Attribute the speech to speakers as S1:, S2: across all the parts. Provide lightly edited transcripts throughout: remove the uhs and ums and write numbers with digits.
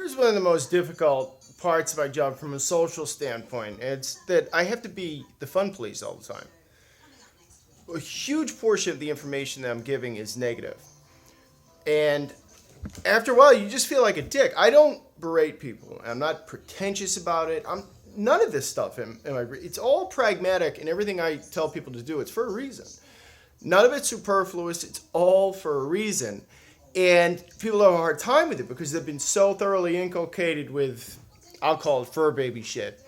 S1: Here's one of the most difficult parts of my job from a social standpoint. It's that I have to be the fun police all the time. A huge portion of the information that I'm giving is negative. And after a while, you just feel like a dick. I don't berate people. I'm not pretentious about it. I'm none of this stuff. It's all pragmatic, and everything I tell people to do, it's for a reason. None of it's superfluous. It's all for a reason. And people have a hard time with it because they've been so thoroughly inculcated with, I'll call it fur baby shit.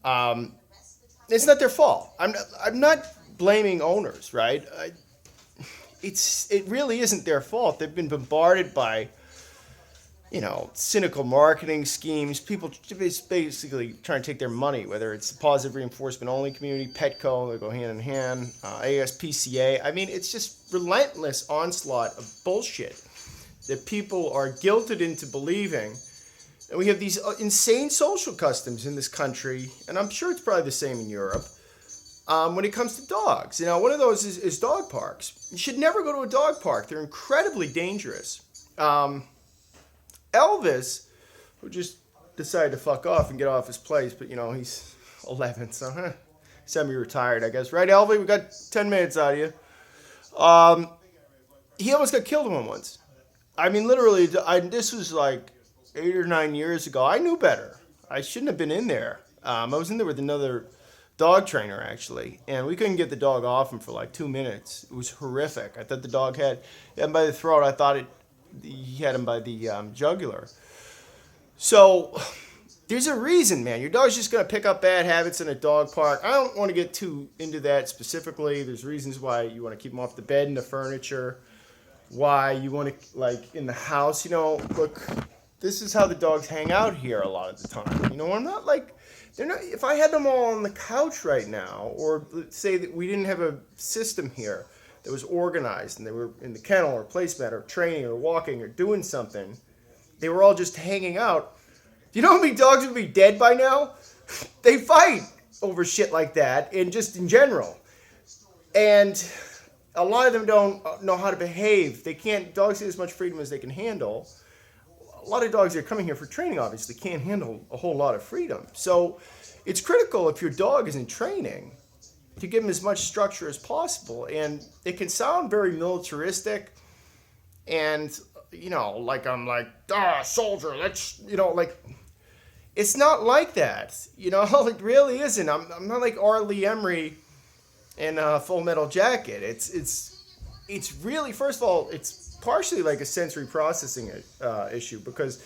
S1: It's not their fault. I'm not blaming owners, right? It really isn't their fault. They've been bombarded by, cynical marketing schemes. People basically trying to take their money, whether it's the positive reinforcement only community, PetCo, they go hand in hand, ASPCA. I mean, it's just relentless onslaught of bullshit that people are guilted into believing. And we have these insane social customs in this country, and I'm sure it's probably the same in Europe, when it comes to dogs. One of those is dog parks. You should never go to a dog park. They're incredibly dangerous. Elvis, who just decided to fuck off and get off his place, but he's 11, so semi-retired, I guess. Right, Elvis? We got 10 minutes out of you. He almost got killed once. I mean, literally, this was like 8 or 9 years ago. I knew better. I shouldn't have been in there. I was in there with another dog trainer, actually, and we couldn't get the dog off him for like 2 minutes. It was horrific. I thought the dog had him by the throat. I thought he had him by the jugular. So there's a reason, man. Your dog's just going to pick up bad habits in a dog park. I don't want to get too into that specifically. There's reasons why you want to keep them off the bed and the furniture, why you want to, like, in the house. Look, this is how the dogs hang out here a lot of the time. I'm not like, they're not. If I had them all on the couch right now, or let's say that we didn't have a system here that was organized and they were in the kennel or placemat or training or walking or doing something, they were all just hanging out. Do you know how many dogs would be dead by now? They fight over shit like that, and just in general. And a lot of them don't know how to behave. Dogs get as much freedom as they can handle. A lot of dogs that are coming here for training obviously can't handle a whole lot of freedom. So it's critical if your dog is in training to give them as much structure as possible. And it can sound very militaristic and, like I'm like, soldier, let's, it's not like that. It really isn't. I'm not like R. Lee Emery in Full Metal Jacket. It's really, first of all, it's partially like a sensory processing issue because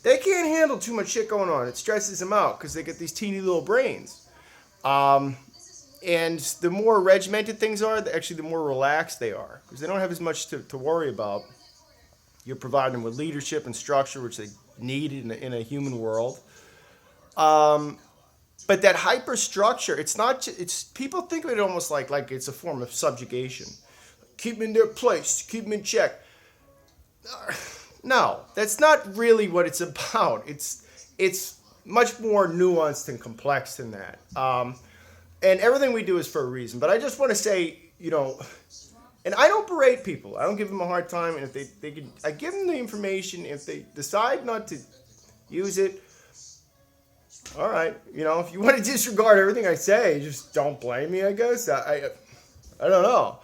S1: they can't handle too much shit going on. It stresses them out because they get these teeny little brains. And the more regimented things are, actually the more relaxed they are because they don't have as much to worry about. You're providing them with leadership and structure, which they need in a human world. But that hyperstructure, it's people think of it almost like it's a form of subjugation. Keep them in their place, keep them in check. No, that's not really what it's about. It's much more nuanced and complex than that. And everything we do is for a reason. But I just want to say, and I don't berate people. I don't give them a hard time. And if they can, I give them the information. If they decide not to use it, all right. If you want to disregard everything I say, just don't blame me, I guess. I don't know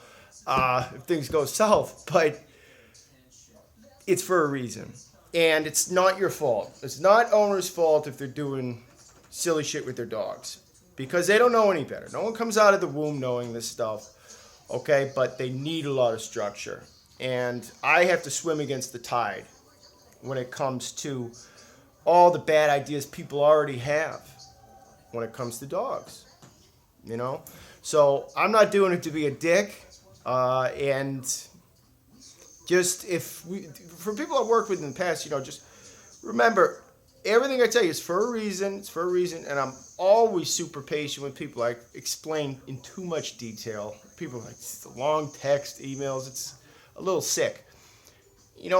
S1: if things go south. But it's for a reason. And it's not your fault. It's not owners' fault if they're doing silly shit with their dogs. Because they don't know any better. No one comes out of the womb knowing this stuff. Okay? But they need a lot of structure. And I have to swim against the tide when it comes to all the bad ideas people already have when it comes to dogs. So I'm not doing it to be a dick. And just for people I've worked with in the past, just remember, everything I tell you is for a reason. It's for a reason, and I'm always super patient with people. I explain in too much detail. People like long text, emails. It's a little sick,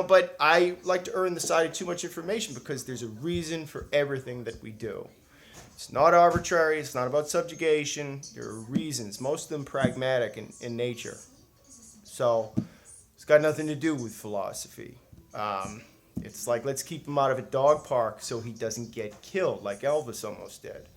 S1: But I like to err on the side of too much information because there's a reason for everything that we do. It's not arbitrary. It's not about subjugation. There are reasons. Most of them pragmatic in nature. So it's got nothing to do with philosophy. It's like, let's keep him out of a dog park so he doesn't get killed like Elvis almost did.